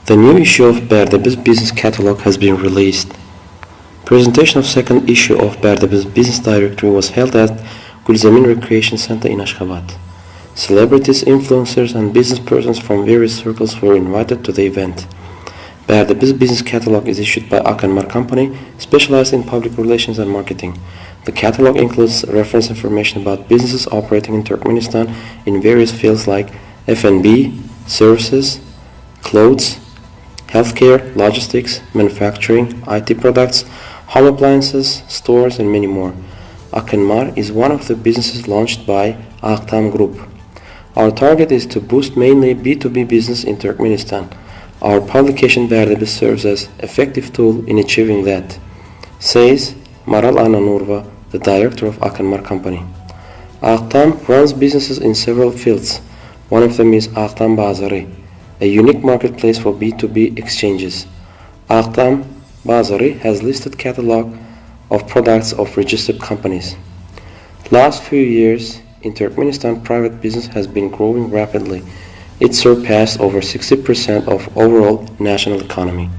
The new issue of Barde Biz business catalog has been released. Presentation of second issue of Barde Biz business directory was held at Gulzemin Recreation Center in Ashgabat. Celebrities, influencers, and business persons from various circles were invited to the event. Barde Biz business catalog is issued by Akanmar Company, specialized in public relations and marketing. The catalog includes reference information about businesses operating in Turkmenistan in various fields like F&B, services, clothes, healthcare, logistics, manufacturing, IT products, home appliances, stores, and many more. Akanmar is one of the businesses launched by Aktam Group. Our target is to boost mainly B2B business in Turkmenistan. Our publication Barde Biz serves as effective tool in achieving that, says Maral Ananurva, the director of Akanmar Company. Aktam runs businesses in several fields. One of them is Aktam Bazari, a unique marketplace for B2B exchanges. Aktam Bazari has listed catalog of products of registered companies. Last few years in Turkmenistan, private business has been growing rapidly. It surpassed over 60% of overall national economy.